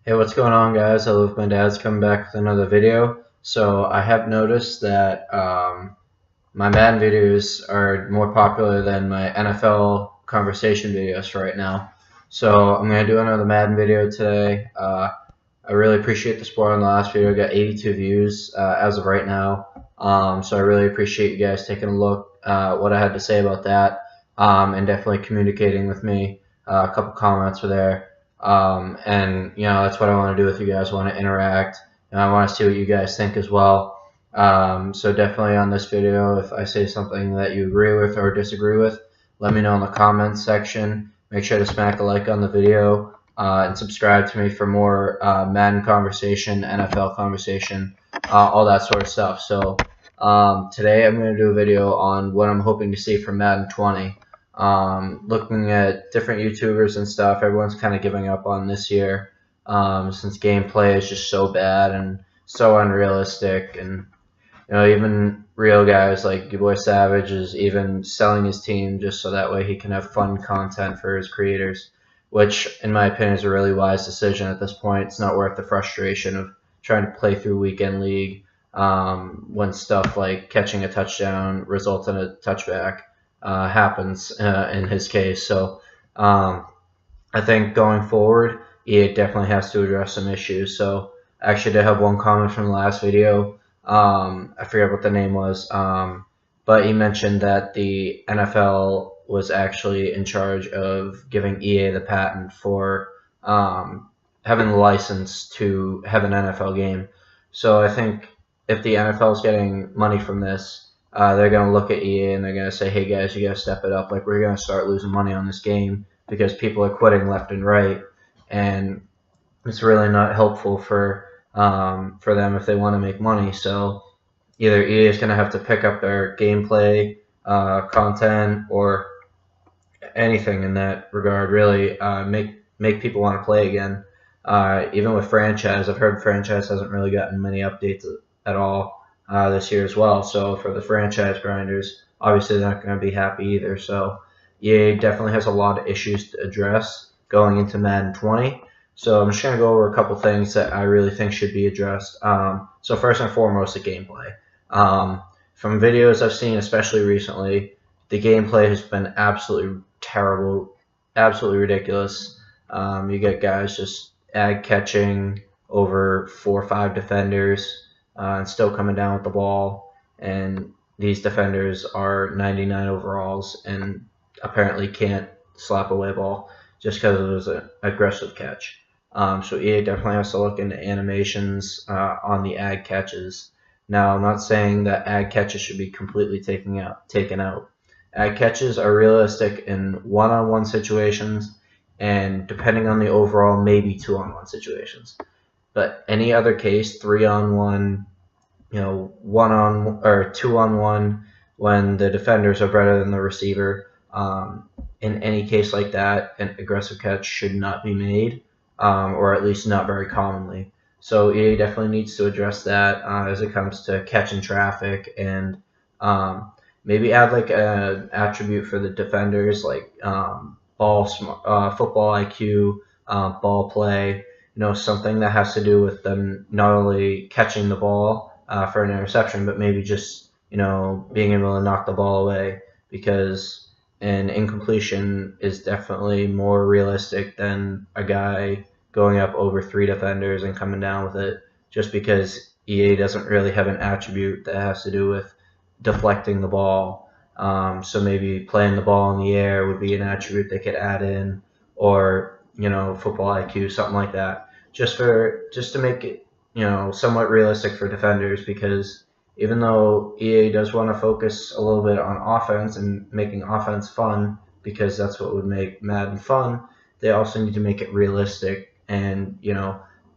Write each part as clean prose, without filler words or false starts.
Hey, what's going on, guys? I love my dad's coming back with another video. So I have noticed that my Madden videos are more popular than my NFL conversation videos right now. So I'm gonna do another Madden video today. I really appreciate the support on the last video. I got 82 views as of right now. So I really appreciate you guys taking a look what I had to say about that, and definitely communicating with me. A couple comments were there. And that's what I want to do with you guys. I want to interact, and I want to see what you guys think as well. So definitely on this video, if I say something that you agree with or disagree with, let me know in the comments section. Make sure to smack a like on the video, and subscribe to me for more Madden conversation, NFL conversation, all that sort of stuff. So today I'm going to do a video on what I'm hoping to see from Madden 20. Looking at different YouTubers and stuff, everyone's kind of giving up on this year, since gameplay is just so bad and so unrealistic, and even real guys like your boy Savage is even selling his team just so that way he can have fun content for his creators, which in my opinion is a really wise decision at this point. It's not worth the frustration of trying to play through weekend league, when stuff like catching a touchdown results in a touchback happens in his case. So I think going forward, EA definitely has to address some issues. So I actually did have one comment from the last video. I forget what the name was, but he mentioned that the NFL was actually in charge of giving EA the patent for having the license to have an NFL game. So I think if the NFL is getting money from this, they're going to look at EA and they're going to say, hey guys, you got to step it up. Like, we're going to start losing money on this game because people are quitting left and right. And it's really not helpful for them if they want to make money. So either EA is going to have to pick up their gameplay content or anything in that regard, really make people want to play again. Even with franchise, I've heard franchise hasn't really gotten many updates at all this year as well. So for the franchise grinders, obviously they're not going to be happy either. So EA definitely has a lot of issues to address going into Madden 20. So I'm just going to go over a couple things that I really think should be addressed. So first and foremost, the gameplay. From videos I've seen, especially recently, the gameplay has been absolutely terrible, absolutely ridiculous. You get guys just ag catching over 4 or 5 defenders and still coming down with the ball, and these defenders are 99 overalls and apparently can't slap away a ball just because it was an aggressive catch. So EA definitely has to look into animations on the ag catches. Now, I'm not saying that ag catches should be completely taken out. Ag catches are realistic in one-on-one situations, and depending on the overall, maybe two-on-one situations. But any other case, 3-on-1, one-on or 2-on-1, when the defenders are better than the receiver, in any case like that, an aggressive catch should not be made, or at least not very commonly. So EA definitely needs to address that as it comes to catching traffic, and maybe add like an attribute for the defenders, like football IQ, ball play. Something that has to do with them not only catching the ball for an interception, but maybe just being able to knock the ball away, because an incompletion is definitely more realistic than a guy going up over 3 defenders and coming down with it, just because EA doesn't really have an attribute that has to do with deflecting the ball. So maybe playing the ball in the air would be an attribute they could add in, or football IQ, something like that, just to make it somewhat realistic for defenders, because even though EA does want to focus a little bit on offense and making offense fun, because that's what would make Madden fun, they also need to make it realistic. And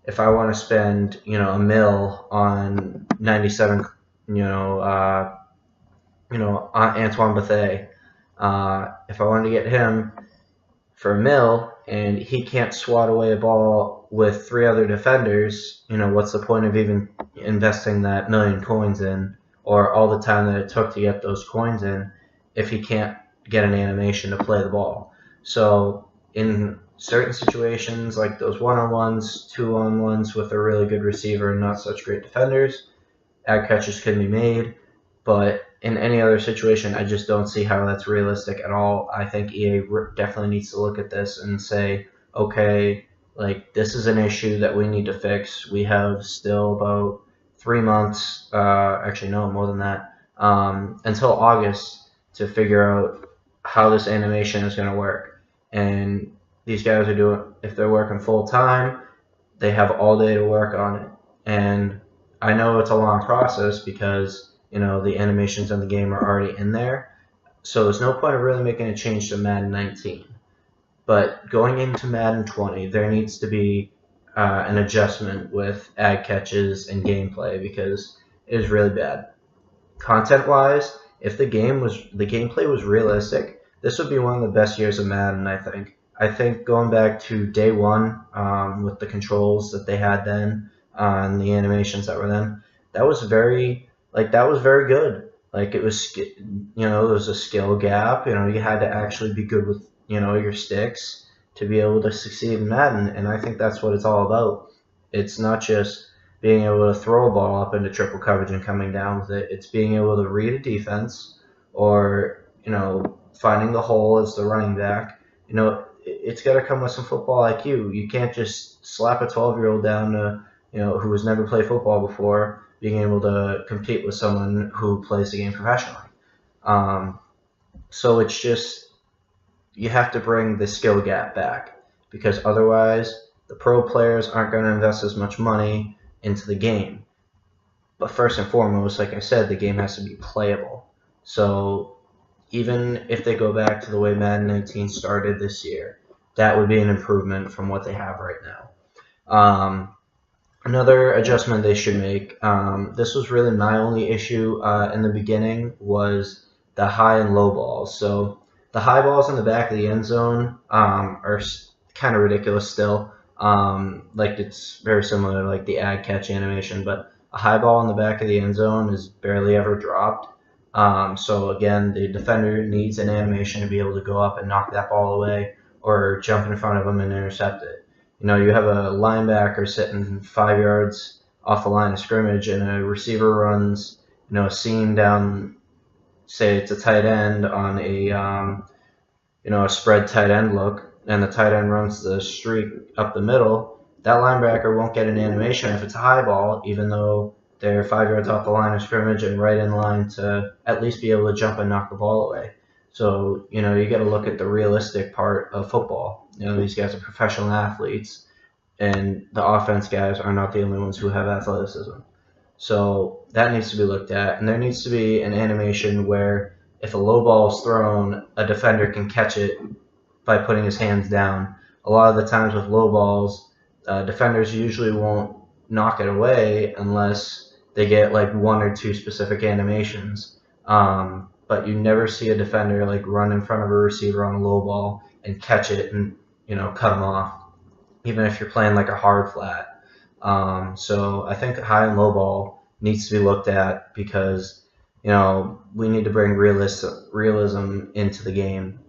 if I want to spend a mil on 97, Antoine Bethea, if I wanted to get him for a mil and he can't swat away a ball with 3 other defenders, what's the point of even investing that million coins in, or all the time that it took to get those coins in, if he can't get an animation to play the ball? So in certain situations like those one-on-ones, two-on-ones with a really good receiver and not such great defenders, ad catches can be made. But in any other situation, I just don't see how that's realistic at all. I think EA definitely needs to look at this and say, okay, like this is an issue that we need to fix. We have still about 3 months, actually no, more than that, until August to figure out how this animation is going to work. And these guys are doing, if they're working full time, they have all day to work on it. And I know it's a long process because the animations in the game are already in there, so there's no point of really making a change to Madden 19. But going into Madden 20, there needs to be an adjustment with ad catches and gameplay because it is really bad. Content-wise, if the gameplay was realistic, this would be one of the best years of Madden, I think. I think going back to day one with the controls that they had then and the animations that were then, that was very good. Like it was, there was a skill gap. You had to actually be good with your sticks to be able to succeed in Madden, and I think that's what it's all about. It's not just being able to throw a ball up into triple coverage and coming down with it. It's being able to read a defense or, finding the hole as the running back. It's got to come with some football IQ. You can't just slap a 12-year-old down to, who has never played football before, being able to compete with someone who plays the game professionally. So it's just, you have to bring the skill gap back because otherwise the pro players aren't going to invest as much money into the game. But first and foremost, like I said, the game has to be playable. So even if they go back to the way Madden 19 started this year, that would be an improvement from what they have right now. Another adjustment they should make, this was really my only issue in the beginning, was the high and low balls. So the high balls in the back of the end zone are kind of ridiculous still. Like it's very similar to like the ad catch animation, but a high ball in the back of the end zone is barely ever dropped. So again, the defender needs an animation to be able to go up and knock that ball away or jump in front of them and intercept it. You have a linebacker sitting 5 yards off the line of scrimmage and a receiver runs, a seam down, say it's a tight end on a spread tight end look, and the tight end runs the streak up the middle. That linebacker won't get an animation if it's a high ball, even though they're 5 yards off the line of scrimmage and right in line to at least be able to jump and knock the ball away. So, you got to look at the realistic part of football. These guys are professional athletes, and the offense guys are not the only ones who have athleticism. So that needs to be looked at, and there needs to be an animation where if a low ball is thrown, a defender can catch it by putting his hands down. A lot of the times with low balls, defenders usually won't knock it away unless they get like one or two specific animations. But you never see a defender like run in front of a receiver on a low ball and catch it and cut them off, even if you're playing like a hard flat. So I think high and low ball needs to be looked at because we need to bring realism into the game.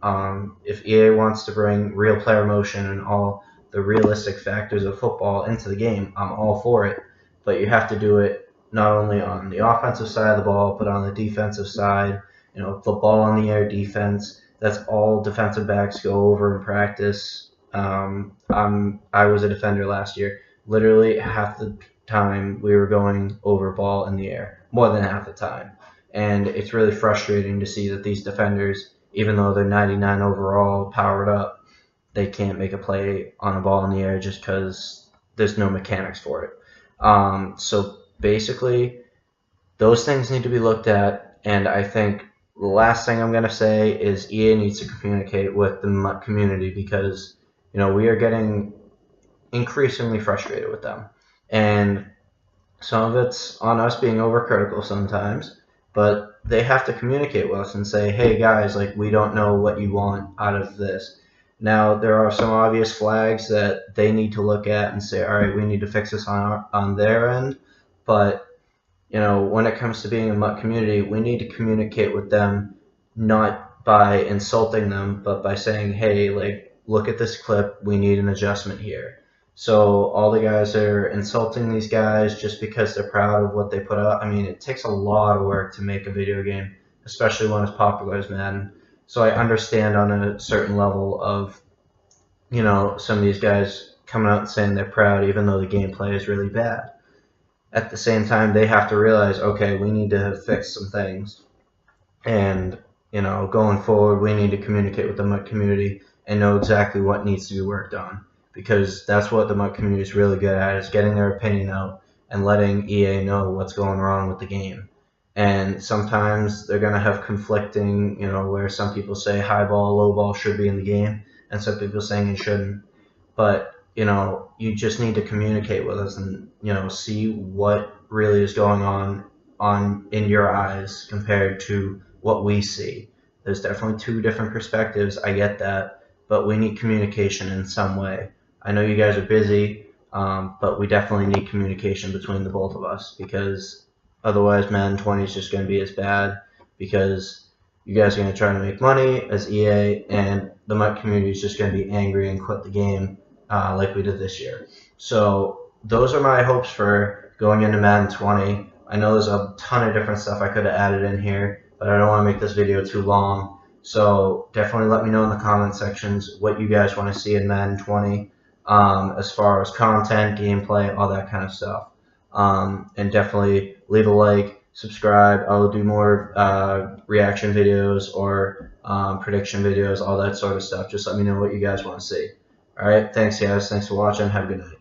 If EA wants to bring real player motion and all the realistic factors of football into the game, I'm all for it. But you have to do it not only on the offensive side of the ball, but on the defensive side. The ball in the air defense. That's all defensive backs go over in practice. I was a defender last year. Literally half the time we were going over ball in the air, more than half the time. And it's really frustrating to see that these defenders, even though they're 99 overall, powered up, they can't make a play on a ball in the air just because there's no mechanics for it. So basically, those things need to be looked at, and I think the last thing I'm going to say is EA needs to communicate with the community because, we are getting increasingly frustrated with them. And some of it's on us being overcritical sometimes, but they have to communicate with us and say, hey guys, like we don't know what you want out of this. Now, there are some obvious flags that they need to look at and say, all right, we need to fix this on their end. But, when it comes to being a MUT community, we need to communicate with them not by insulting them, but by saying, hey, like, look at this clip, we need an adjustment here. So all the guys that are insulting these guys just because they're proud of what they put out, I mean, it takes a lot of work to make a video game, especially one as popular as Madden. So I understand on a certain level of, you know, some of these guys coming out and saying they're proud even though the gameplay is really bad. At the same time, they have to realize, okay, we need to fix some things. And, you know, going forward, we need to communicate with the MUT community and know exactly what needs to be worked on. Because that's what the MUT community is really good at, is getting their opinion out and letting EA know what's going wrong with the game. And sometimes they're going to have conflicting, you know, where some people say high ball, low ball should be in the game, and some people saying it shouldn't. But, you know, you just need to communicate with us and, you know, see what really is going on in your eyes compared to what we see. There's definitely two different perspectives, I get that, but we need communication in some way. I know you guys are busy, but we definitely need communication between the both of us, because otherwise Madden 20 is just going to be as bad, because you guys are going to try to make money as EA, and the MUT community is just going to be angry and quit the game like we did this year. So those are my hopes for going into Madden 20. I know there's a ton of different stuff I could have added in here, but I don't want to make this video too long. So definitely let me know in the comment sections what you guys want to see in Madden 20 as far as content, gameplay, all that kind of stuff. And definitely leave a like, subscribe. I'll do more reaction videos or prediction videos, all that sort of stuff. Just let me know what you guys want to see. Alright, thanks guys. Thanks for watching. Have a good night.